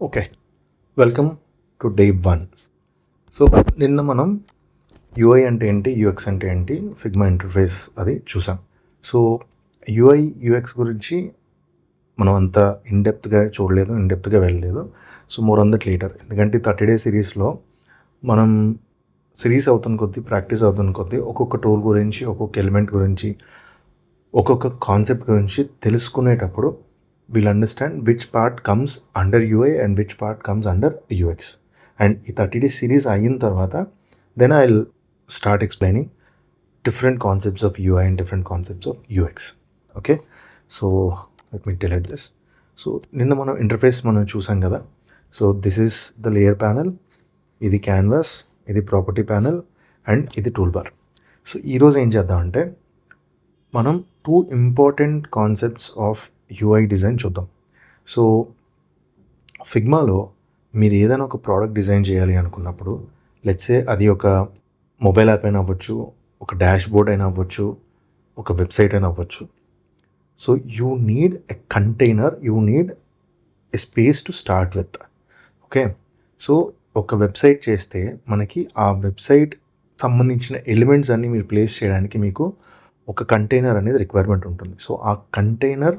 Okay, welcome to day 1. So నిన్న మనం UI అంటే ఏంటి, యూఎక్స్ అంటే ఏంటి, ఫిగ్మా ఇంటర్ఫేస్ అది చూసాం. సో యూఐ యూఎక్స్ గురించి మనం అంత ఇన్డెప్త్గా చూడలేదు, ఇన్డెప్త్గా వెళ్ళలేదు. So more on that later, ఎందుకంటే 30 days సిరీస్లో మనం సిరీస్ అవుతున్న కొద్దీ, ప్రాక్టీస్ అవుతున్న కొద్దీ ఒక్కొక్క టూల్ గురించి, ఒక్కొక్క ఎలిమెంట్ గురించి, ఒక్కొక్క కాన్సెప్ట్ గురించి తెలుసుకునేటప్పుడు we'll understand which part comes under UI and which part comes under UX. And ఈ 30 days series అయిన తర్వాత then I'll start explaining different concepts of UI and different concepts of UX. Okay, so let me delete this. So నిన్న మనం interface మనం చూసాం కదా. So this is the layer panel, ఇది canvas, ఇది ప్రాపర్టీ ప్యానల్ అండ్ ఇది tool bar. So ఈరోజు ఏం చేద్దామంటే మనం 2 important concepts of UI design చూద్దాం. సో ఫిగ్మాలో మీరు ఏదైనా ఒక ప్రోడక్ట్ డిజైన్ చేయాలి అనుకున్నప్పుడు, లెట్సే అది ఒక మొబైల్ యాప్ అయినా అవ్వచ్చు, ఒక డాష్ బోర్డ్ అయినా అవ్వచ్చు, ఒక వెబ్సైట్ అయినా అవ్వచ్చు. So you need a container, you need a space to start with. Okay, so ఒక వెబ్సైట్ చేస్తే మనకి ఆ వెబ్సైట్ సంబంధించిన ఎలిమెంట్స్ అన్నీ మీరు ప్లేస్ చేయడానికి మీకు ఒక కంటైనర్ అనేది రిక్వైర్మెంట్ ఉంటుంది. సో ఆ container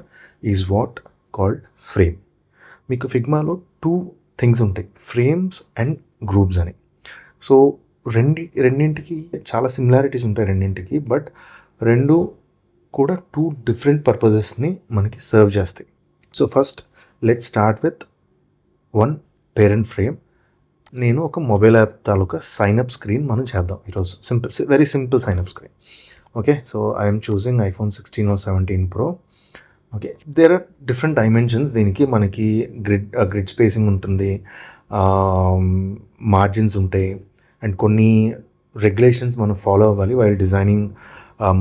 is what called frame. మీకు ఫిగ్మాలో 2 థింగ్స్ ఉంటాయి, ఫ్రేమ్స్ అండ్ గ్రూప్స్ అని. సో రెండింటికి చాలా సిమిలారిటీస్ ఉంటాయి రెండింటికి, బట్ రెండు కూడా 2 డిఫరెంట్ పర్పజెస్ని మనకి సర్వ్ చేస్తాయి. So first let's start with 1 parent frame. నేను ఒక మొబైల్ యాప్ తాలూకా సైన్అప్ స్క్రీన్ మనం చేద్దాం ఈరోజు. Very simple signup screen. Okay, so I'm choosing iPhone 16 or 17 Pro. Okay, there are different dimensions. దీనికి మనకి గ్రిడ్ స్పేసింగ్ ఉంటుంది, మార్జిన్స్ ఉంటాయి అండ్ కొన్ని రెగ్యులేషన్స్ మనం ఫాలో అవ్వాలి while designing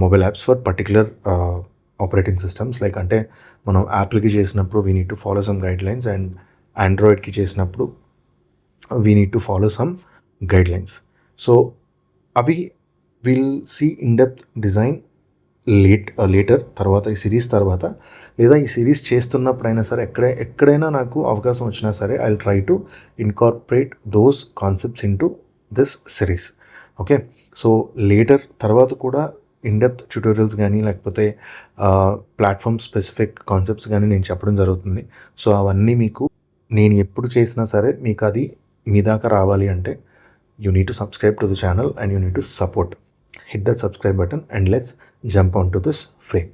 mobile apps for particular operating systems. Like అంటే మనం యాప్లకి చేసినప్పుడు we need to follow some guidelines, and ఆండ్రాయిడ్కి చేసినప్పుడు we need to follow some guidelines. So అవి will see in depth design later, తర్వాత ఈ series తర్వాత, లేదా ఈ సిరీస్ చేస్తున్నప్పుడైనా సరే ఎక్కడైనా నాకు అవకాశం వచ్చినా సరే I will try to incorporate those concepts in to this series. Okay, so later తర్వాత కూడా ఇన్డెప్త్ ట్యూటోరియల్స్ కానీ లేకపోతే ప్లాట్ఫామ్ స్పెసిఫిక్ కాన్సెప్ట్స్ కానీ నేను చెప్పడం జరుగుతుంది. సో అవన్నీ మీకు నేను ఎప్పుడు చేసినా సరే మీకు అది మీ దాకా రావాలి అంటే you need to subscribe to the channel and you need to support. Hit that subscribe button and let's jump on to this frame.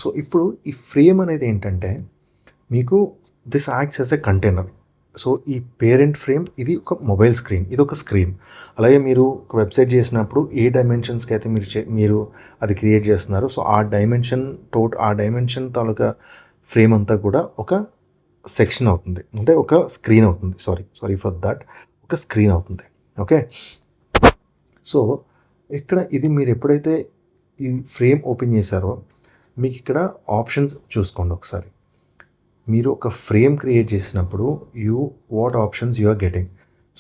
So ఇప్పుడు ఈ ఫ్రేమ్ అనేది ఏంటంటే మీకు this acts as a container. So ఈ parent frame ఇది ఒక mobile screen, ఇది ఒక స్క్రీన్. అలాగే మీరు ఒక వెబ్సైట్ చేసినప్పుడు ఏ డైమెన్షన్స్కి అయితే మీరు అది క్రియేట్ చేస్తున్నారు, సో ఆ డైమెన్షన్ తాలూకా ఫ్రేమ్ అంతా కూడా ఒక సెక్షన్ అవుతుంది, అంటే ఒక స్క్రీన్ అవుతుంది. సారీ ఫర్ దట్, ఒక స్క్రీన్ అవుతుంది. ఓకే, సో ఇక్కడ ఇది మీరు ఎప్పుడైతే ఈ ఫ్రేమ్ ఓపెన్ చేశారో మీకు ఇక్కడ ఆప్షన్స్ చూసుకోండి ఒకసారి. మీరు ఒక ఫ్రేమ్ క్రియేట్ చేసినప్పుడు what options you are getting.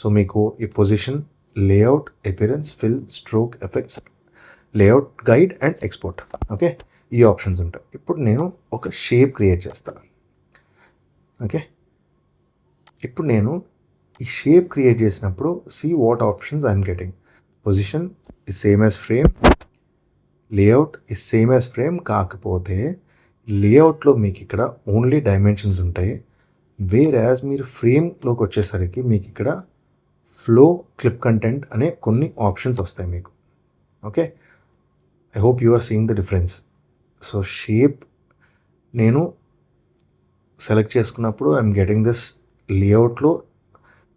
So మీకు ఈ position, layout, appearance, fill, stroke, effects, layout, guide and export. Okay, ఈ ఆప్షన్స్ ఉంటాయి. ఇప్పుడు నేను ఒక షేప్ క్రియేట్ చేస్తాను. ఓకే, ఇప్పుడు నేను ఈ షేప్ క్రియేట్ చేసినప్పుడు see what options I'm getting. Position is same as frame, layout is same as frame, కాకపోతే లేఅవుట్లో మీకు ఇక్కడ ఓన్లీ డైమెన్షన్స్ ఉంటాయి. వేరాజ్ మీరు ఫ్రేమ్లోకి వచ్చేసరికి మీకు ఇక్కడ ఫ్లో, క్లిప్ కంటెంట్ అనే కొన్ని ఆప్షన్స్ వస్తాయి మీకు. Okay, I hope you are seeing the difference. So shape నేను సెలెక్ట్ చేసుకున్నప్పుడు ఐఎమ్ గెటింగ్ దిస్. లేఅవుట్లో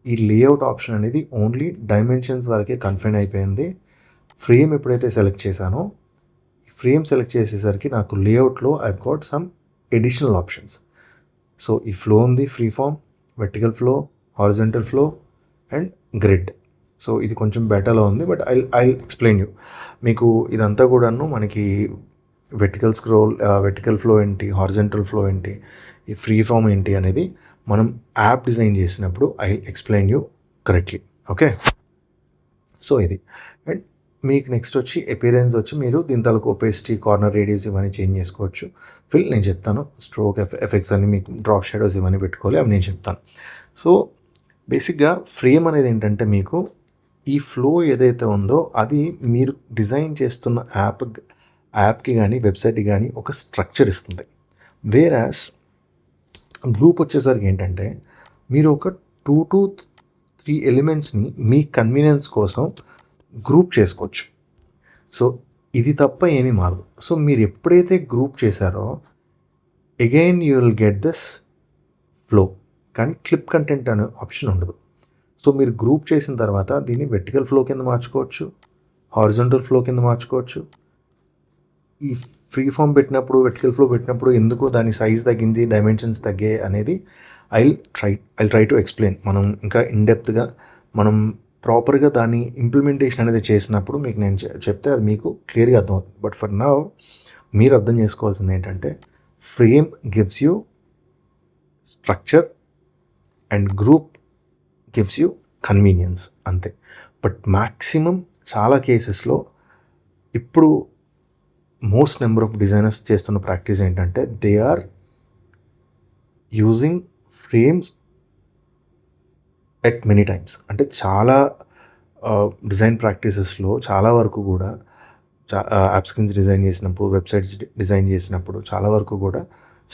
ఈ లేఅవుట్ ఆప్షన్ అనేది ఓన్లీ డైమెన్షన్స్ వరకే కన్ఫైన్ అయిపోయింది. ఫ్రేమ్ ఎప్పుడైతే సెలెక్ట్ చేశానో, ఫ్రేమ్ సెలెక్ట్ చేసేసరికి నాకు లేఅవుట్లో I've got some additional options. So ఈ ఫ్లో ఉంది, free form, vertical flow, horizontal flow and grid. So ఇది కొంచెం బెటర్లో ఉంది, బట్ ఐ ఎక్స్ప్లెయిన్ యూ. మీకు ఇదంతా కూడాను మనకి వెర్టికల్ ఫ్లో ఏంటి, హారిజంటల్ ఫ్లో ఏంటి, ఈ ఫ్రీ ఫామ్ ఏంటి అనేది మనం యాప్ డిజైన్ చేసినప్పుడు I explain you correctly. Okay, so ఇది. అండ్ మీకు నెక్స్ట్ వచ్చి అపియరెన్స్ వచ్చి మీరు దీని తాలూకు ఒపేసిటీ, కార్నర్ రేడియస్ ఇవన్నీ చేంజ్ చేసుకోవచ్చు. ఫిల్ నేను చెప్తాను. స్ట్రోక్ ఎఫెక్ట్స్ అని మీకు డ్రాప్ షాడోస్ ఇవన్నీ పెట్టుకోవాలి, అవి నేను చెప్తాను. సో బేసిక్గా ఫ్రేమ్ అనేది ఏంటంటే మీకు ఈ ఫ్లో ఏదైతే ఉందో అది మీరు డిజైన్ చేస్తున్న యాప్కి కానీ వెబ్సైట్కి కానీ ఒక స్ట్రక్చర్ ఇస్తుంది. వేరాస్ గ్రూప్ వచ్చేసరికి ఏంటంటే మీరు ఒక 2 to 3 ఎలిమెంట్స్ని మీ కన్వీనియన్స్ కోసం గ్రూప్ చేసుకోవచ్చు. సో ఇది తప్ప ఏమీ మారదు. సో మీరు ఎప్పుడైతే గ్రూప్ చేశారో again you will get this flow, కానీ క్లిప్ కంటెంట్ అనే ఆప్షన్ ఉండదు. సో మీరు గ్రూప్ చేసిన తర్వాత దీన్ని వెర్టికల్ ఫ్లో కింద మార్చుకోవచ్చు, హారిజాంటల్ ఫ్లో కింద మార్చుకోవచ్చు. ఈ ఫ్రీ ఫామ్ పెట్టినప్పుడు, వెర్టికల్ ఫ్లో పెట్టినప్పుడు ఎందుకు దాని సైజ్ తగ్గింది, డైమెన్షన్స్ తగ్గాయి అనేది ఐ ట్రై టు ఎక్స్ప్లెయిన్. మనం ఇంకా ఇన్డెప్త్గా మనం ప్రాపర్గా దాన్ని ఇంప్లిమెంటేషన్ అనేది చేసినప్పుడు మీకు నేను చెప్తే అది మీకు క్లియర్గా అర్థమవుతుంది. బట్ ఫర్ నౌ మీరు అర్థం చేసుకోవాల్సింది ఏంటంటే frame gives you structure and group gives you convenience అంతే. బట్ మ్యాక్సిమం చాలా కేసెస్లో ఇప్పుడు మోస్ట్ నెంబర్ ఆఫ్ డిజైనర్స్ చేస్తున్న ప్రాక్టీస్ ఏంటంటే they are using frames at many times. అంటే చాలా డిజైన్ ప్రాక్టీసెస్లో చాలా వరకు కూడా యాప్ స్క్రీన్స్ డిజైన్ చేసినప్పుడు, వెబ్సైట్స్ డిజైన్ చేసినప్పుడు చాలా వరకు కూడా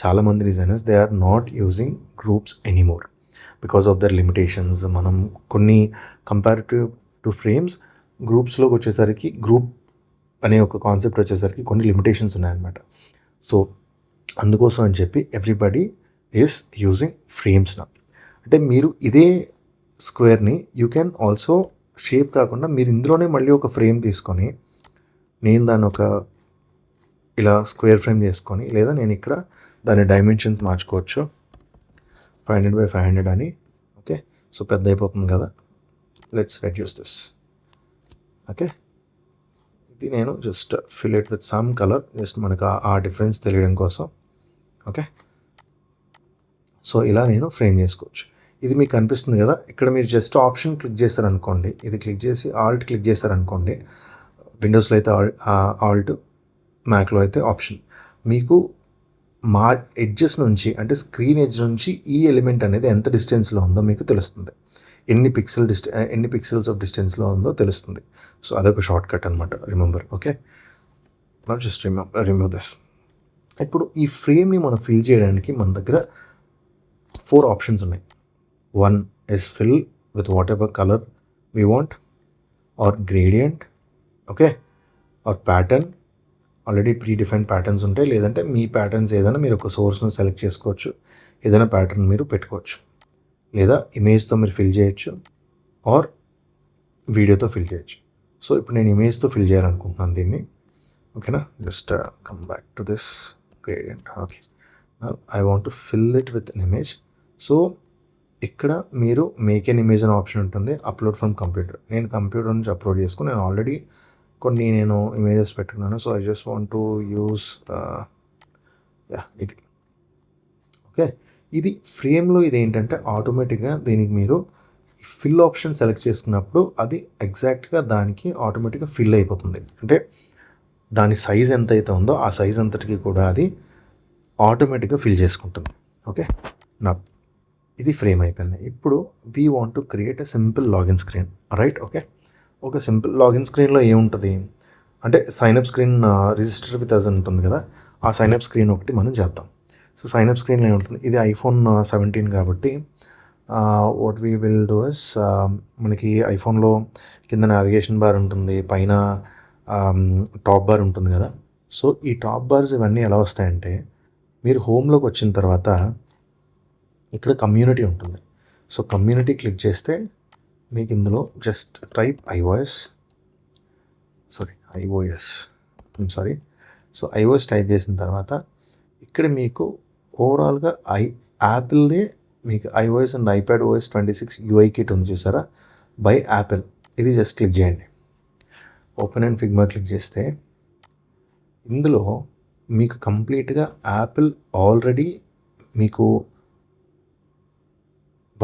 చాలామంది designers they are not using groups anymore because of their limitations. మనం కొన్ని కంపారిటివ్ టు ఫ్రేమ్స్ గ్రూప్స్లోకి వచ్చేసరికి గ్రూప్ అనే ఒక కాన్సెప్ట్ వచ్చేసరికి కొన్ని లిమిటేషన్స్ ఉన్నాయన్నమాట. సో అందుకోసం అని చెప్పి ఎవ్రీబడి ఈస్ యూజింగ్ ఫ్రేమ్స్ నా. అంటే మీరు ఇదే స్క్వేర్ని యూ క్యాన్ ఆల్సో షేప్ కాకుండా మీరు ఇందులోనే మళ్ళీ ఒక ఫ్రేమ్ తీసుకొని నేను దాన్ని ఒక ఇలా స్క్వేర్ ఫ్రేమ్ చేసుకొని, లేదా నేను ఇక్కడ దాని డైమెన్షన్స్ మార్చుకోవచ్చు 500 by 500 అని. ఓకే, సో పెద్ద అయిపోతుంది కదా, లెట్స్ రెడ్యూస్ దిస్. ఓకే, ఇది నేను just fill it with some colour, just మనకు ఆ డిఫరెన్స్ తెలియడం కోసం. ఓకే, సో ఇలా నేను ఫ్రేమ్ చేసుకోవచ్చు. ఇది మీకు కనిపిస్తుంది కదా, ఇక్కడ మీరు జస్ట్ ఆప్షన్ క్లిక్ చేశారనుకోండి, ఇది క్లిక్ చేసి ఆల్ట్ క్లిక్ చేశారనుకోండి, విండోస్లో అయితే ఆల్ట్, మ్యాక్లో అయితే ఆప్షన్, మీకు మా ఎడ్జెస్ నుంచి అంటే స్క్రీన్ ఎడ్జ్ నుంచి ఈ ఎలిమెంట్ అనేది ఎంత డిస్టెన్స్లో ఉందో మీకు తెలుస్తుంది, ఎన్ని పిక్సెల్స్ ఆఫ్ డిస్టెన్స్లో ఉందో తెలుస్తుంది. సో అదొక షార్ట్ కట్ అనమాట, remember. Okay, not just remove this. ఇప్పుడు ఈ ఫ్రేమ్ని మనం ఫిల్ చేయడానికి మన దగ్గర 4 ఆప్షన్స్ ఉన్నాయి. 1 is fill with whatever color we want, or gradient, okay, or pattern. Already predefined patterns ఉంటాయి, లేదంటే మీ ప్యాటర్న్స్ ఏదైనా మీరు ఒక సోర్స్ను సెలెక్ట్ చేసుకోవచ్చు, ఏదైనా ప్యాటర్న్ మీరు పెట్టుకోవచ్చు, లేదా ఇమేజ్తో మీరు ఫిల్ చేయొచ్చు, ఆర్ వీడియోతో ఫిల్ చేయొచ్చు. సో ఇప్పుడు నేను ఇమేజ్తో ఫిల్ చేయాలనుకుంటున్నాను దీన్ని. ఓకేనా, just come back to this gradient. Okay, I want to fill it with an image. So ఇక్కడ మీరు మేక్ ఎన్ ఇమేజ్ అనే ఆప్షన్ ఉంటుంది, అప్లోడ్ ఫ్రమ్ కంప్యూటర్. నేను కంప్యూటర్ నుంచి అప్లోడ్ చేసుకుని నేను ఆల్రెడీ కొన్ని ఇమేజెస్ పెట్టుకున్నాను. So I just want to use ఇది. ఓకే, ఇది ఫ్రేమ్లో ఇది ఏంటంటే ఆటోమేటిక్గా దీనికి మీరు ఫిల్ ఆప్షన్ సెలెక్ట్ చేసుకున్నప్పుడు అది ఎగ్జాక్ట్గా దానికి ఆటోమేటిక్గా ఫిల్ అయిపోతుంది. అంటే దాని సైజ్ ఎంత అయితే ఉందో ఆ సైజ్ అంతటికి కూడా అది ఆటోమేటిక్గా ఫిల్ చేసుకుంటుంది. ఓకే, నా ఇది ఫ్రేమ్ అయిపోయింది. ఇప్పుడు we want to create a simple login screen, right? Okay, ఒక సింపుల్ లాగిన్ స్క్రీన్లో ఏముంటుంది అంటే signup screen, register with us ఉంటుంది కదా, ఆ సైనప్ స్క్రీన్ ఒకటి మనం చేద్దాం. సో సైనప్ స్క్రీన్లో ఏముంటుంది, ఇది iPhone 17 కాబట్టి what we will do is, మనకి ఐఫోన్లో కింద నావిగేషన్ బార్ ఉంటుంది, పైన టాప్ బార్ ఉంటుంది కదా. సో ఈ టాప్ బార్స్ ఇవన్నీ ఎలా వస్తాయంటే మీరు హోమ్లోకి వచ్చిన తర్వాత ఇక్కడ కమ్యూనిటీ ఉంటుంది. సో కమ్యూనిటీ క్లిక్ చేస్తే మీకు ఇందులో just type iOS. So iOS type చేసిన తర్వాత ఇక్కడ మీకు ఓవరాల్గా యాపిల్దే మీకు iOS and iPadOS 26 UI kit ఉంది చూసారా, బై యాపిల్. ఇది జస్ట్ క్లిక్ చేయండి. ఓపెన్ అండ్ ఫిగ్మా క్లిక్ చేస్తే ఇందులో మీకు కంప్లీట్గా యాపిల్ ఆల్రెడీ మీకు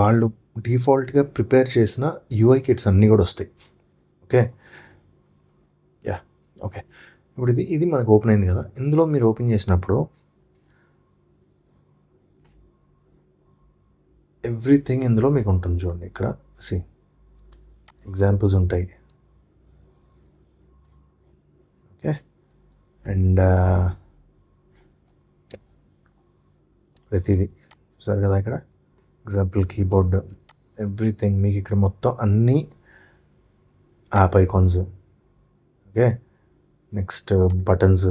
వాళ్ళు డిఫాల్ట్గా ప్రిపేర్ చేసిన UI కిట్స్ అన్నీ కూడా వస్తాయి. ఓకే, ఓకే, ఇప్పుడు ఇది మనకు ఓపెన్ అయింది కదా. ఇందులో మీరు ఓపెన్ చేసినప్పుడు ఎవ్రీథింగ్ ఇందులో మీకు ఉంటుంది చూడండి. ఇక్కడ సి ఎగ్జాంపుల్స్ ఉంటాయి. ఓకే, అండ్ ప్రతిదీ చూసారు కదా, ఇక్కడ ఎగ్జాంపుల్ కీబోర్డ్, ఎవ్రీథింగ్ మీకు ఇక్కడ మొత్తం అన్నీ app icons. Okay, next buttons,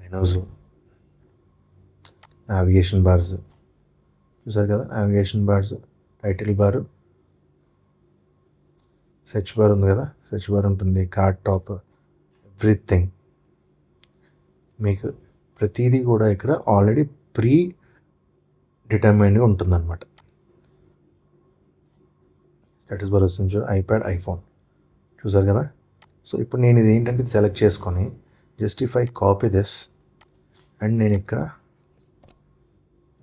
menus, navigation bars చూసారు కదా, నావిగేషన్ బార్స్, టైటిల్ బారు, సెర్చ్ బార్ ఉంది కదా, సెర్చ్ బార్ ఉంటుంది, కార్డ్ టాప్, ఎవ్రీథింగ్ మీకు ప్రతిదీ కూడా ఇక్కడ ఆల్రెడీ ప్రీ డిటర్మైన్డ్గా ఉంటుందన్నమాట. స్టేటస్ బార్ వస్తుంది చూడు, ఐప్యాడ్, ఐఫోన్ చూసారు కదా. సో ఇప్పుడు నేను ఇది ఏంటంటే సెలెక్ట్ చేసుకొని just if I copy this and నేను ఇక్కడ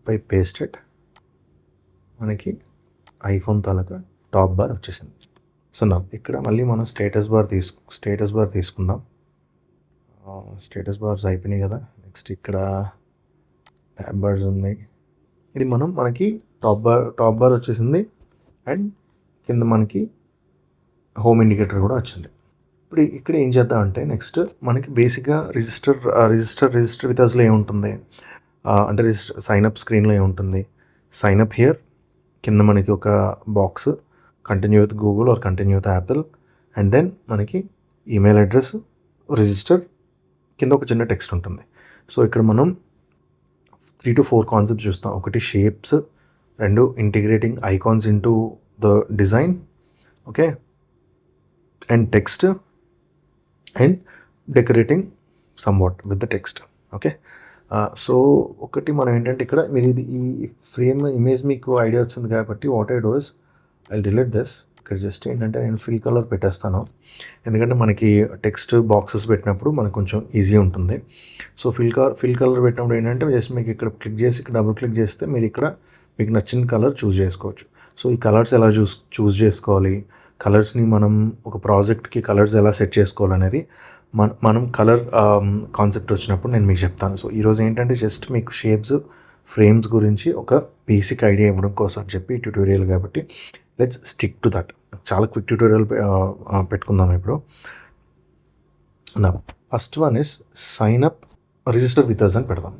పై పేస్ట్ ఇట్, మనకి ఐఫోన్ తాలూకా టాప్ బార్ వచ్చేసింది. సో నా ఇక్కడ మళ్ళీ మనం స్టేటస్ బార్ తీసుకుందాం. స్టేటస్ బార్స్ అయిపోయినాయి కదా. నెక్స్ట్ ఇక్కడ ట్యాబ్ బార్స్ ఉన్నాయి. ఇది మనకి టాప్ బార్ వచ్చేసింది అండ్ కింద మనకి హోమ్ ఇండికేటర్ కూడా వచ్చింది. ఇప్పుడు ఇక్కడ ఏం చేద్దామంటే నెక్స్ట్ మనకి బేసిక్గా రిజిస్టర్ విత్ అస్లో ఏముంటుంది అంటే సైన్అప్ స్క్రీన్లో ఏముంటుంది, సైన్అప్ హియర్, కింద మనకి ఒక box continue with Google or continue with Apple, and then మనకి ఈమెయిల్ అడ్రస్, రిజిస్టర్, కింద ఒక చిన్న టెక్స్ట్ ఉంటుంది. సో ఇక్కడ మనం 3 to 4 కాన్సెప్ట్స్ చూస్తాం. ఒకటి shapes, 2 integrating icons into the design, okay, and text, and decorating somewhat with the text. Okay, so ఒకటి మనం ఏంటంటే ఇక్కడ మీరు ఇది ఈ ఫ్రేమ్ ఇమేజ్ మీకు ఐడియా వచ్చింది కాబట్టి what I do is I delete this. ఇక్కడ జస్ట్ ఏంటంటే నేను ఫిల్ కలర్ పెట్టేస్తాను, ఎందుకంటే మనకి టెక్స్ట్ బాక్సెస్ పెట్టినప్పుడు మనకు కొంచెం ఈజీ ఉంటుంది. సో ఫిల్ కలర్ పెట్టినప్పుడు ఏంటంటే జస్ట్ మీకు ఇక్కడ క్లిక్ చేసి ఇక్కడ డబుల్ క్లిక్ చేస్తే మీరు ఇక్కడ మీకు నచ్చిన కలర్ చూస్ చేసుకోవచ్చు. సో ఈ కలర్స్ ఎలా చూస్ చేసుకోవాలి, కలర్స్ని మనం ఒక ప్రాజెక్ట్కి కలర్స్ ఎలా సెట్ చేసుకోవాలనేది మనం కలర్ కాన్సెప్ట్ వచ్చినప్పుడు నేను మీకు చెప్తాను. సో ఈరోజు ఏంటంటే జస్ట్ మీకు షేప్స్, ఫ్రేమ్స్ గురించి ఒక బేసిక్ ఐడియా ఇవ్వడం కోసం అని చెప్పి ట్యూటోరియల్ కాబట్టి లెట్స్ స్టిక్ టు దట్. చాలా క్విక్ ట్యూటోరియల్ పెట్టుకుందాం ఇప్పుడు. నా first one is sign up register with us అని పెడదాం.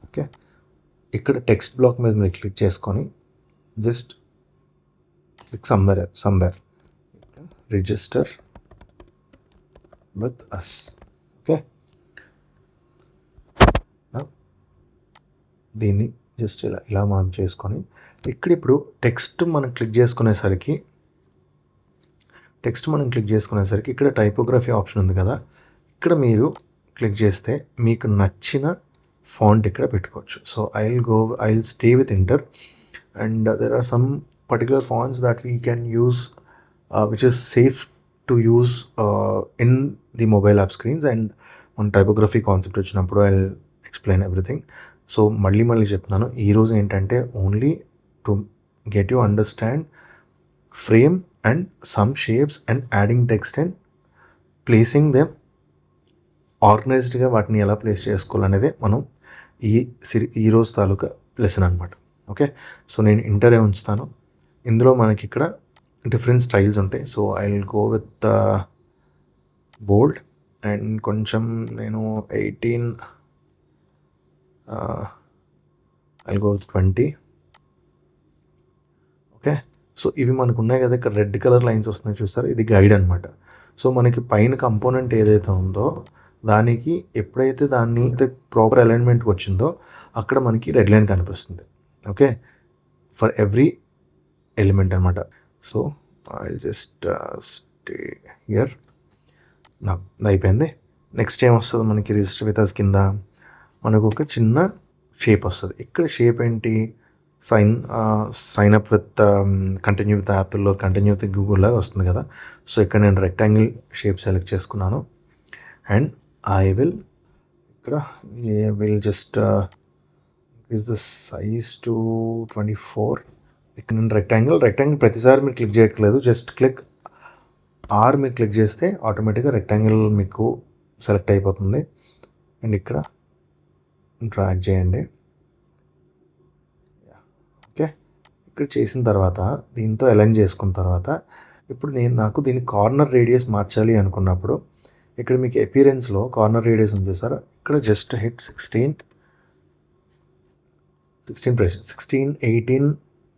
ఓకే, ఇక్కడ టెక్స్ట్ బ్లాక్ మీద మీరు క్లిక్ చేసుకొని just click somewhere register with us. Okay, దీన్ని జస్ట్ ఇలా మనం చేసుకొని ఇక్కడ ఇప్పుడు టెక్స్ట్ మనం క్లిక్ చేసుకునేసరికి ఇక్కడ టైపోగ్రఫీ ఆప్షన్ ఉంది కదా, ఇక్కడ మీరు క్లిక్ చేస్తే మీకు నచ్చిన ఫాంట్ ఇక్కడ పెట్టుకోవచ్చు. So I will stay with Inter and there are some particular fonts that we can use which is safe to use in the mobile app screens. And మన టైపోగ్రఫీ కాన్సెప్ట్ వచ్చినప్పుడు I will explain everything. So మళ్ళీ చెప్తున్నాను, ఈరోజు ఏంటంటే only to get you understand frame and some shapes and adding text and placing them ఆర్గనైజ్డ్గా వాటిని ఎలా place చేసుకోవాలనేదే మనం ఈరోజు తాలూకా లెసన్ అనమాట. ఓకే, సో నేను ఇంటరే ఉంచుతాను. ఇందులో మనకి ఇక్కడ డిఫరెంట్ స్టైల్స్ ఉంటాయి. So I will go with bold and కొంచెం నేను 18 I'll go with 20. Okay, so ఇవి మనకు ఉన్నాయి కదా, ఇక్కడ రెడ్ కలర్ లైన్స్ వస్తున్నాయి చూస్తారు, ఇది గైడ్ అనమాట. సో మనకి పైన కంపోనెంట్ ఏదైతే ఉందో దానికి ఎప్పుడైతే దాన్ని ప్రాపర్ అలైన్మెంట్ వచ్చిందో అక్కడ మనకి రెడ్ లైన్ కనిపిస్తుంది. ఓకే, ఫర్ ఎవ్రీ ఎలిమెంట్ అనమాట. So I just stay here. అయిపోయింది. నెక్స్ట్ ఏం వస్తుంది మనకి రిజిస్టర్ విత్ అస్ కింద మనకు ఒక చిన్న షేప్ వస్తుంది. ఇక్కడ షేప్ ఏంటి, sign up with continue with Apple, continue with Google లాగా వస్తుంది కదా. సో ఇక్కడ నేను రెక్టాంగిల్ షేప్ సెలెక్ట్ చేసుకున్నాను అండ్ ఐ విల్ ఇక్కడ just increase the size to 24. ఇక్కడ నేను రెక్టాంగిల్ ప్రతిసారి మీరు క్లిక్ చేయట్లేదు, జస్ట్ క్లిక్ ఆర్ మీరు క్లిక్ చేస్తే ఆటోమేటిక్గా రెక్టాంగిల్ మీకు సెలెక్ట్ అయిపోతుంది. అండ్ ఇక్కడ డ్రాగ్ చేయండి. ఇక్కడ చేసిన తర్వాత దీంతో అలైన్ చేసుకున్న తర్వాత ఇప్పుడు నాకు దీని కార్నర్ రేడియస్ మార్చాలి అనుకున్నప్పుడు ఇక్కడ మీకు అపియరెన్స్లో కార్నర్ రేడియస్ ఉంది చూసారా, ఇక్కడ just hit 16 press 16, 18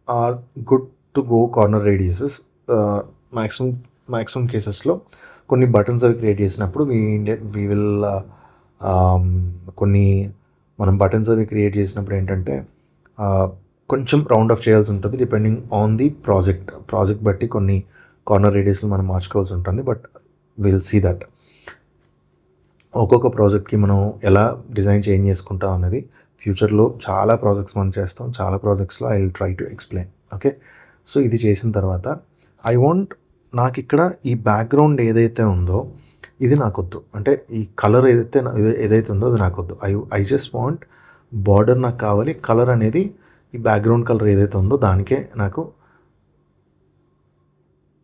are good to go corner radiuses. Maximum కేసెస్లో కొన్ని బటన్స్ అవి క్రియేట్ చేసినప్పుడు వీ విల్ కొన్ని మనం బటన్స్ అవి క్రియేట్ చేసినప్పుడు ఏంటంటే కొంచెం రౌండ్ ఆఫ్ చేయాల్సి ఉంటుంది డిపెండింగ్ ఆన్ ది ప్రాజెక్ట్ బట్టి కొన్ని కార్నర్ రేడియస్లు మనం మార్చుకోవాల్సి ఉంటుంది. బట్ విల్ సీ దట్ ఒక్కొక్క ప్రాజెక్ట్కి మనం ఎలా డిజైన్ చేంజ్ చేసుకుంటాం అనేది ఫ్యూచర్లో చాలా ప్రాజెక్ట్స్ మనం చేస్తాం. చాలా ప్రాజెక్ట్స్లో I will try to explain. Okay, so ఇది చేసిన తర్వాత నాకు ఇక్కడ ఈ బ్యాక్గ్రౌండ్ ఏదైతే ఉందో ఇది నాకొద్దు, అంటే ఈ కలర్ ఏదైతే ఉందో అది నాకొద్దు. ఐ జస్ట్ వాంట్ బార్డర్ నాకు కావాలి, కలర్ అనేది ఈ బ్యాక్గ్రౌండ్ కలర్ ఏదైతే ఉందో దానికే నాకు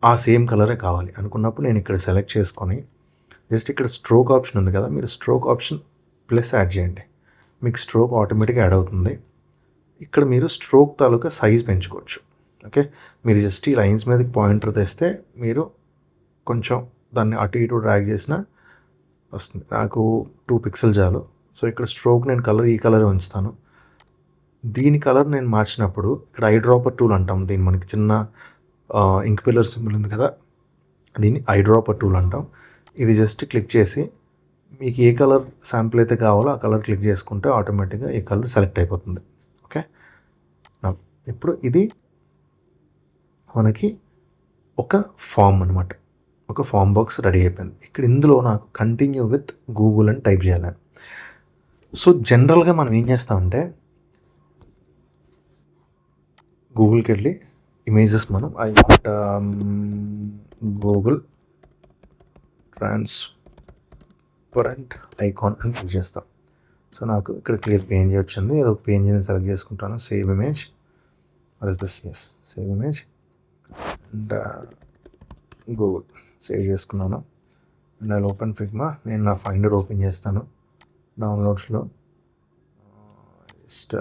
ఆ సేమ్ కలరే కావాలి అనుకున్నప్పుడు నేను ఇక్కడ సెలెక్ట్ చేసుకొని జస్ట్ ఇక్కడ స్ట్రోక్ ఆప్షన్ ఉంది కదా, మీరు స్ట్రోక్ ఆప్షన్ ప్లస్ యాడ్ చేయండి, మీకు స్ట్రోక్ ఆటోమేటిక్గా యాడ్ అవుతుంది. ఇక్కడ మీరు స్ట్రోక్ తాలూకా సైజ్ పెంచుకోవచ్చు. ఓకే, మీరు జస్ట్ ఈ లైన్స్ మీదకి పాయింటర్ తెస్తే మీరు కొంచెం దాన్ని అటు ఇటు డ్రాగ్ చేసినా వస్తుంది. నాకు 2 పిక్సెల్ చాలు. సో ఇక్కడ స్ట్రోక్ నేను ఈ కలర్ ఉంచుతాను. దీని కలర్ నేను మార్చినప్పుడు ఇక్కడ ఐ డ్రాపర్ టూల్ అంటాం దీన్ని, మనకి చిన్న ఇంక్ పిల్లర్ సింబల్ ఉంది కదా, దీన్ని ఐ డ్రాపర్ టూల్ అంటాం. ఇది జస్ట్ క్లిక్ చేసి మీకు ఏ కలర్ శాంపిల్ అయితే కావాలో ఆ కలర్ క్లిక్ చేసుకుంటే ఆటోమేటిక్గా ఈ కలర్ సెలెక్ట్ అయిపోతుంది. ఓకే, ఇప్పుడు ఇది మనకి ఒక ఫామ్ అనమాట, ఒక ఫామ్ బాక్స్ రెడీ అయిపోయింది. ఇక్కడ ఇందులో నాకు కంటిన్యూ విత్ గూగుల్ అని టైప్ చేయాలి. సో జనరల్గా మనం ఏం చేస్తామంటే గూగుల్కి వెళ్ళి ఇమేజెస్ మనం I want Google transparent icon అని క్లిక్ చేస్తాం. సో నాకు ఇక్కడ క్లియర్ పేజ్ వచ్చింది, ఏదో ఒక పేజ్ని సెలెక్ట్ చేసుకుంటాను. Save image save image and Google save చేసుకున్నాను. And I open Figma. నేను నా ఫైండర్ ఓపెన్ చేస్తాను డౌన్లోడ్స్లో. Just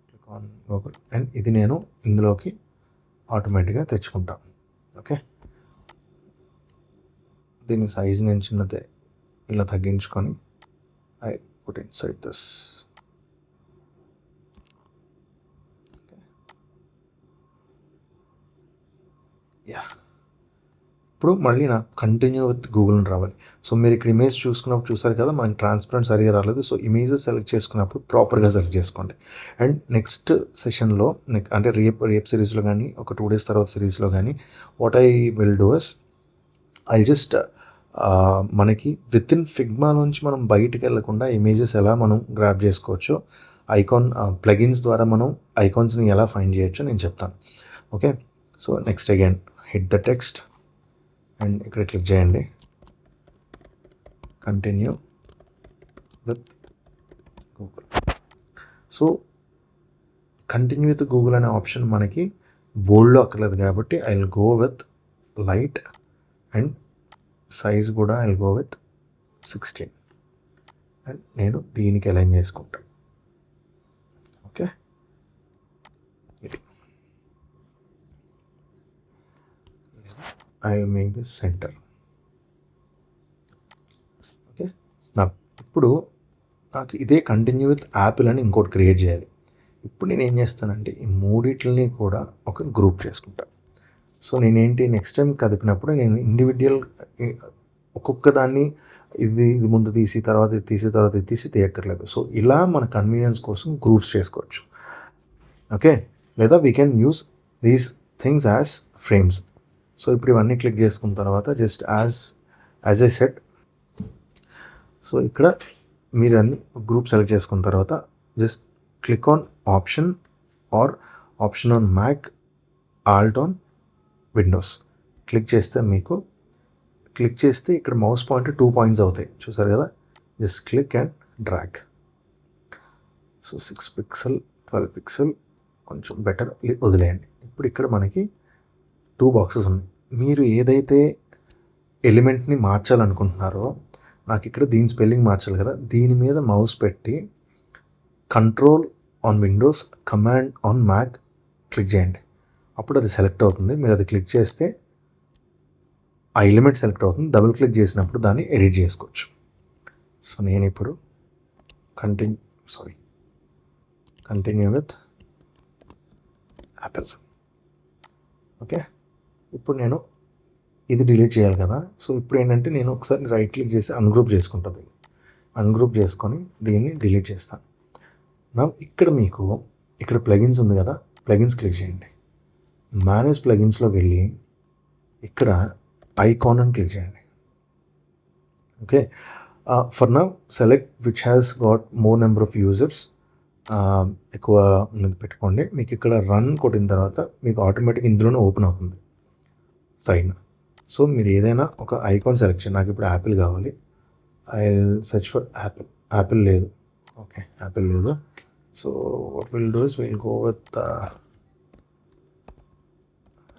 click on Google and ఇది నేను ఇందులోకి ఆటోమేటిక్గా తెచ్చుకుంటాను. ఓకే, దీని సైజ్ నేను చిన్నదే ఇలా తగ్గించుకొని ఐ పుట్ ఇన్సైడ్ దిస్. ఇప్పుడు మళ్ళీ నాకు కంటిన్యూ విత్ గూగుల్ అని రావాలి. సో మీరు ఇక్కడ ఇమేజ్ చూసుకున్నప్పుడు చూసారు కదా, మనకి ట్రాన్స్పరెంట్ సరిగా రాలేదు. సో ఇమేజెస్ సెలెక్ట్ చేసుకున్నప్పుడు ప్రాపర్గా సెలెక్ట్ చేసుకోండి. అండ్ నెక్స్ట్ సెషన్లో అంటే రేపు సిరీస్లో కానీ ఒక 2 days తర్వాత సిరీస్లో కానీ what I will do is I just మనకి విత్ ఇన్ ఫిగ్మా నుంచి మనం బయటికి వెళ్ళకుండా ఇమేజెస్ ఎలా మనం గ్రాప్ చేసుకోవచ్చో, ప్లగిన్స్ ద్వారా మనం ఐకాన్స్ని ఎలా ఫైండ్ చేయొచ్చో నేను చెప్తాను. Okay, so next again hit the text and ఇక్కడ క్లిక్ చేయండి, continue with Google. So continue with Google అనే ఆప్షన్ మనకి బోల్డ్లో అక్కర్లేదు కాబట్టి I will go with light and size కూడా I will go with 16 and నేను దీనికి అలైన్ చేసుకుంటాను. ఓకే, ఇది I will make this center. Okay, ఇప్పుడు నాకు ఇదే కంటిన్యూ విత్ యాపిల్ అని ఇంకోటి క్రియేట్ చేయాలి. ఇప్పుడు నేను ఏం చేస్తానంటే ఈ మూడిట్లని కూడా ఒక గ్రూప్ చేసుకుంటాను. సో నేనేంటి నెక్స్ట్ టైం కదిపినప్పుడు నేను ఇండివిజువల్ ఒక్కొక్క దాన్ని ఇది ముందు తీసి తర్వాత ఇది తీసి తీయక్కర్లేదు. సో ఇలా మన కన్వీనియన్స్ కోసం గ్రూప్స్ చేసుకోవచ్చు. ఓకే, లేదా we can use these things as frames. So ఇప్పుడు ఇవన్నీ క్లిక్ చేసుకున్న తర్వాత just as I set, so ఇక్కడ మీరు అన్ని గ్రూప్ సెలెక్ట్ చేసుకున్న తర్వాత just click on option on Mac, alt on Windows click చేస్తే ఇక్కడ మౌస్ పాయింటర్ 2 points అవుతాయి, చూసారు కదా. Just click and drag. So 6 pixel 12 pixel కొంచెం బెటర్ వదిలేయండి. ఇప్పుడు ఇక్కడ మనకి 2 boxes ఉన్నాయి. మీరు ఏదైతే ఎలిమెంట్ని మార్చాలనుకుంటున్నారో, నాకు ఇక్కడ దీని స్పెల్లింగ్ మార్చాలి కదా, దీని మీద మౌస్ పెట్టి control on Windows, command on Mac click చేయండి. అప్పుడు అది సెలెక్ట్ అవుతుంది. మీరు అది క్లిక్ చేస్తే ఆ ఎలిమెంట్ సెలెక్ట్ అవుతుంది. డబుల్ క్లిక్ చేసినప్పుడు దాన్ని ఎడిట్ చేసుకోవచ్చు. సో నేను ఇప్పుడు కంటిన్యూ విత్ యాపిల్. ఓకే, ఇప్పుడు నేను ఇది డిలీట్ చేయాలి కదా. సో ఇప్పుడు ఏంటంటే నేను ఒకసారి రైట్ క్లిక్ చేసి అన్గ్రూప్ చేసుకుంటాను. అన్గ్రూప్ చేసుకొని దీన్ని డిలీట్ చేస్తాను. నా ఇక్కడ మీకు ఇక్కడ ప్లగిన్స్ ఉంది కదా, ప్లగిన్స్ క్లిక్ చేయండి. మేనేజ్ ప్లగిన్స్లోకి వెళ్ళి ఇక్కడ ఐకాన్ అని క్లిక్ చేయండి. Okay, for now select which has got more number of users. ఎక్కువ ఉన్నది పెట్టుకోండి. మీకు ఇక్కడ రన్ కొట్టిన తర్వాత మీకు ఆటోమేటిక్ ఇందులోనే ఓపెన్ అవుతుంది సైడ్. సో మీరు ఏదైనా ఒక ఐకాన్ సెలెక్ట్ చేయండి. నాకు ఇప్పుడు యాపిల్ కావాలి. ఐ సెర్చ్ ఫర్ యాపిల్ లేదు. ఓకే, యాపిల్ లేదు. So what will do is will go with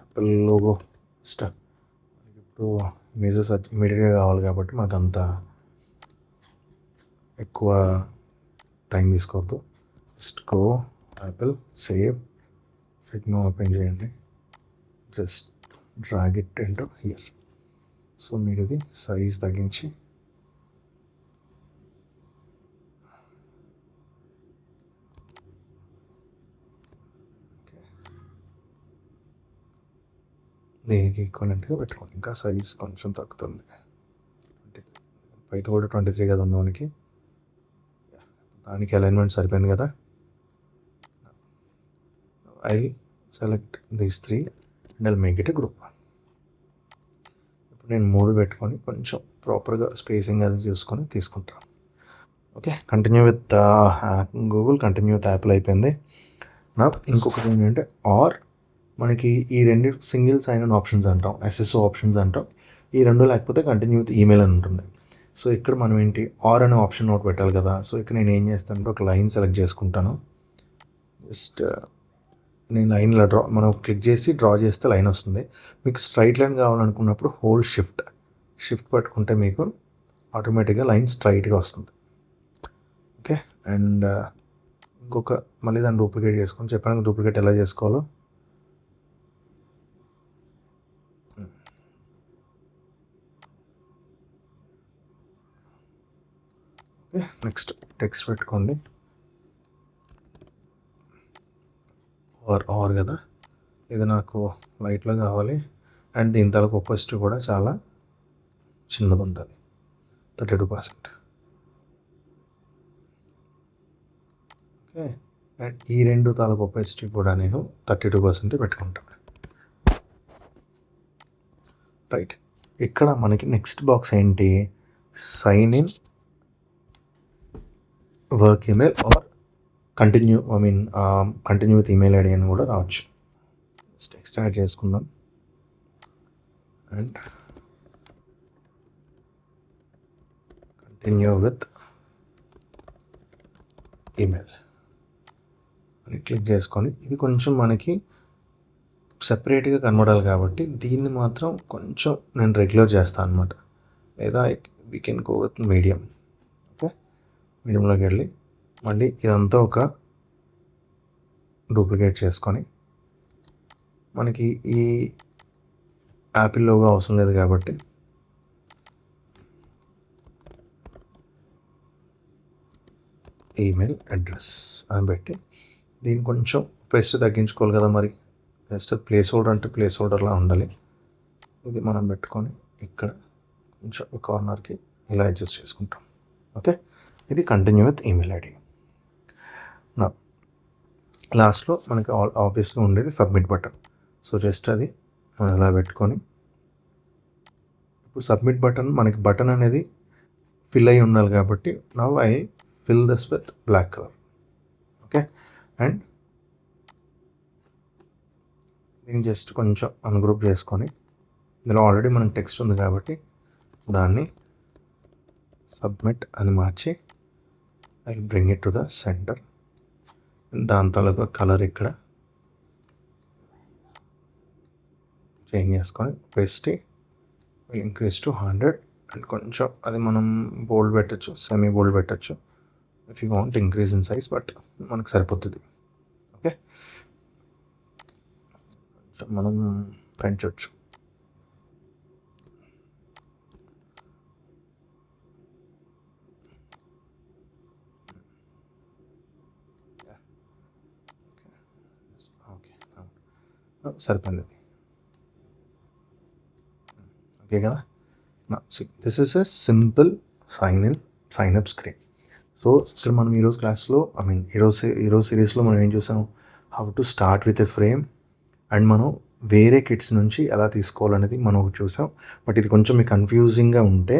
Apple logo. ఇప్పుడు ఇమేజెస్ ఇమీడియట్గా కావాలి కాబట్టి మాకు అంత ఎక్కువ టైం తీసుకోవద్దు. జస్ట్ గో యాపిల్, సేవ్, సెగ్నో ఓపెన్ చేయండి. Just drag it into here. So మీరు ఇది సైజ్ తగ్గించి దీనికి ఈక్వలెంట్గా పెట్టుకోండి. ఇంకా సైజ్ కొంచెం తగ్గుతుంది. 5 కూడా 23 కదా ఉంది మనకి. దానికి అలైన్మెంట్ సరిపోయింది కదా. I select these 3 and I'll make it a group. ఇప్పుడు నేను 3 పెట్టుకొని కొంచెం ప్రాపర్గా స్పేసింగ్ అది చూసుకొని తీసుకుంటాను. Okay, continue with Google, continue with Apple అయిపోయింది. నా ఇంకొకటి ఏంటంటే మనకి ఈ రెండు సింగిల్ సైన్ ఇన్ ఆప్షన్స్ అంటాం, ఎస్ఎస్ఓ ఆప్షన్స్ అంటాం. ఈ రెండు లేకపోతే కంటిన్యూ విత్ ఈమెయిల్ అని ఉంటుంది. సో ఇక్కడ మనం ఏంటి అనే ఆప్షన్ నోట్ పెట్టాలి కదా. సో ఇక్కడ నేను ఏం చేస్తానంటే ఒక లైన్ సెలెక్ట్ చేసుకుంటాను. జస్ట్ నేను లైన్లో మనం క్లిక్ చేసి డ్రా చేస్తే లైన్ వస్తుంది. మీకు స్ట్రైట్ లైన్ కావాలనుకున్నప్పుడు హోల్డ్ షిఫ్ట్ పట్టుకుంటే మీకు ఆటోమేటిక్గా లైన్ స్ట్రైట్గా వస్తుంది. ఓకే, అండ్ ఇంకొక మళ్ళీ దాన్ని డూప్లికేట్ చేసుకొని చెప్పాను డూప్లికేట్ ఎలా చేసుకోవాలో. నెక్స్ట్ టెక్స్ట్ పెట్టుకోండి. ఆర్ కదా, ఇది నాకు లైట్లో కావాలి. అండ్ దీని తాలూకు ఒపాసిటీ కూడా చాలా చిన్నది ఉంటుంది, 32%. ఓకే, అండ్ ఈ రెండు తాలూకు ఒపాసిటీ కూడా నేను 32% పెట్టుకుంటాను. రైట్, ఇక్కడ మనకి నెక్స్ట్ బాక్స్ ఏంటి, sign in work email or continue with email ID అని కూడా రావచ్చు. టెక్స్ట్ యాడ్ చేసుకుందాం. అండ్ కంటిన్యూ విత్ ఈమెయిల్ అని క్లిక్ చేసుకొని ఇది కొంచెం మనకి సెపరేట్గా కనబడాలి కాబట్టి దీన్ని మాత్రం కొంచెం నేను రెగ్యులర్ చేస్తాను అనమాట. లేదా we can go with medium. Okay, మీడియంలోకి వెళ్ళి మళ్ళీ ఇదంతా ఒక డూప్లికేట్ చేసుకొని మనకి ఈ యాపిల్ లోగో అవసరం లేదు కాబట్టి ఈమెయిల్ అడ్రస్ అని పెట్టి దీన్ని కొంచెం ప్రెస్ట్ తగ్గించుకోవాలి కదా. మరి జస్ట్ ప్లేస్ హోల్డర్ అంటే ప్లేస్ హోల్డర్లా ఉండాలి. ఇది మనం పెట్టుకొని ఇక్కడ కొంచెం కార్నర్కి ఇలా అడ్జస్ట్ చేసుకుంటాం. ఓకే, ఇది కంటిన్యూ విత్ ఈమెయిల్ ఐడి. నా లాస్ట్లో మనకి ఆబ్వియస్గా ఉండేది సబ్మిట్ బటన్. సో జస్ట్ అది మనం ఇలా పెట్టుకొని ఇప్పుడు సబ్మిట్ మనకి బటన్ అనేది ఫిల్ అయి ఉండాలి కాబట్టి now I fill this with black colour. Okay, and దీన్ని జస్ట్ కొంచెం అన్గ్రూప్ చేసుకొని ఇందులో ఆల్రెడీ మనకి టెక్స్ట్ ఉంది కాబట్టి దాన్ని సబ్మిట్ అని మార్చి I bring it to the center. దాని తాలూకా కలర్ ఇక్కడ చేంజ్ చేసుకొని పేస్ట్ ఇంక్రీజ్ టు 100 అండ్ కొంచెం అది మనం బోల్డ్ పెట్టచ్చు, సెమీ బోల్డ్ పెట్టచ్చు. If you want increase in size, but మనకు సరిపోతుంది. ఓకే, మనం పెంచవచ్చు. ఓకే, సరిపోయింది. ఓకే కదా. This is a simple sign up screen. So ఇక్కడ మనం ఈరోజు క్లాస్లో ఈరోజు సిరీస్లో మనం ఏం చూసాం, how to start with a frame and మనం వేరే కిట్స్ నుంచి ఎలా తీసుకోవాలనేది మనం చూసాం. బట్ ఇది కొంచెం మీకు కన్ఫ్యూజింగ్గా ఉంటే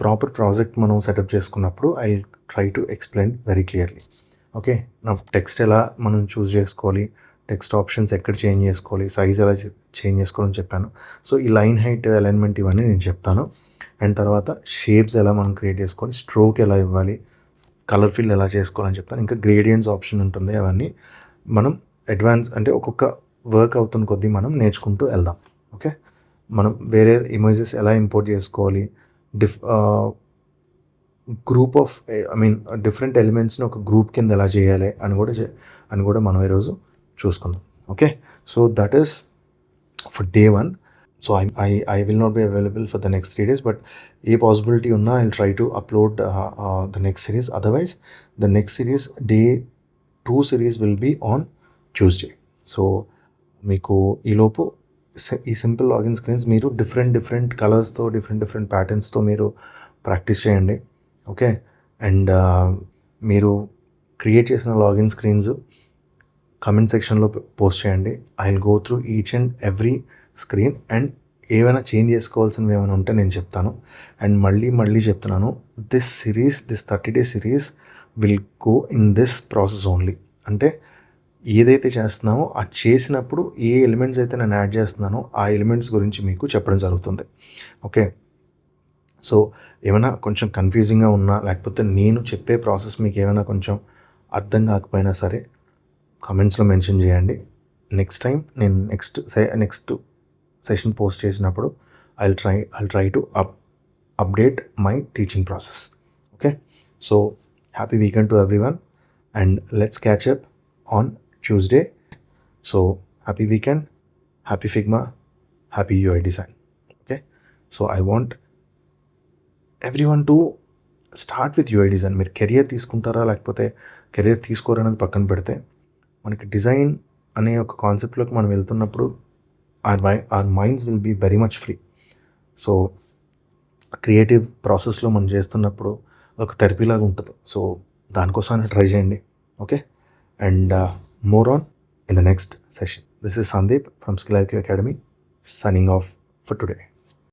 ప్రాపర్ ప్రాజెక్ట్ మనం సెటప్ చేసుకున్నప్పుడు I try to explain very clearly. Okay, నా టెక్స్ట్ ఎలా మనం చూస్ చేసుకోవాలి, టెక్స్ట్ ఆప్షన్స్ ఎక్కడ చేంజ్ చేసుకోవాలి, సైజ్ ఎలా చేంజ్ చేసుకోవాలని చెప్పాను. సో ఈ లైన్ హైట్ అలైన్మెంట్ ఇవన్నీ నేను చెప్తాను. అండ్ తర్వాత షేప్స్ ఎలా మనం క్రియేట్ చేసుకోవాలి, స్ట్రోక్ ఎలా ఇవ్వాలి, కలర్ ఫిల్ ఎలా చేసుకోవాలని చెప్తాను. ఇంకా గ్రేడియంట్స్ ఆప్షన్ ఉంటుంది. అవన్నీ మనం అడ్వాన్స్ అంటే ఒక్కొక్క వర్క్ అవుతున్న కొద్దీ మనం నేర్చుకుంటూ వెళ్దాం. ఓకే, మనం వేరే ఇమేజెస్ ఎలా ఇంపోర్ట్ చేసుకోవాలి, గ్రూప్ ఆఫ్ డిఫరెంట్ ఎలిమెంట్స్ని ఒక గ్రూప్ కింద ఎలా చేయాలి అని కూడా మనం ఈరోజు చూసుకుందాం. Okay, so that is for day 1. So I will not be available for the next 3 days, but a possibility ఉన్నా I'll try to upload the next series. Otherwise, the next series, day 2 series will be on Tuesday. So మీకు ఈలోపు ఈ simple login screens మీరు different కలర్స్తో different ప్యాటర్న్స్తో మీరు practice చేయండి. Okay, and మీరు create చేసిన లాగిన్ స్క్రీన్స్ కమెంట్ సెక్షన్లో పోస్ట్ చేయండి. I will go through each and every screen and ఏమైనా చేంజ్ చేసుకోవాల్సినవి ఏమైనా ఉంటే నేను చెప్తాను. అండ్ మళ్ళీ చెప్తున్నాను, this 30-day series will go in this process only. అంటే ఏదైతే చేస్తున్నామో అది చేసినప్పుడు ఏ ఎలిమెంట్స్ అయితే నేను యాడ్ చేస్తున్నానో ఆ ఎలిమెంట్స్ గురించి మీకు చెప్పడం జరుగుతుంది. ఓకే, సో ఏమైనా కొంచెం కన్ఫ్యూజింగ్గా ఉన్నా లేకపోతే నేను చెప్పే ప్రాసెస్ మీకు ఏమైనా కొంచెం అర్థం కాకపోయినా సరే కామెంట్స్లో మెన్షన్ చేయండి. నెక్స్ట్ టైం నేను నెక్స్ట్ సెషన్ పోస్ట్ చేసినప్పుడు I'll try to update my teaching process. Okay, so happy weekend to everyone and let's catch up on Tuesday. So happy weekend, happy Figma, happy UI design. Okay, so I want everyone to start with UI design. మీరు career తీసుకుంటారా లేకపోతే career తీసుకోరనేది పక్కన పెడితే మనకి design అనే ఒక కాన్సెప్ట్లోకి మనం వెళ్తున్నప్పుడు our minds will be very much free. So creative ప్రాసెస్లో మనం చేస్తున్నప్పుడు ఒక థెరపీలాగా ఉంటుంది. సో దానికోసం ట్రై చేయండి. Okay, and more on in the next session. This is Sandeep from skill IQ Academy signing off for today.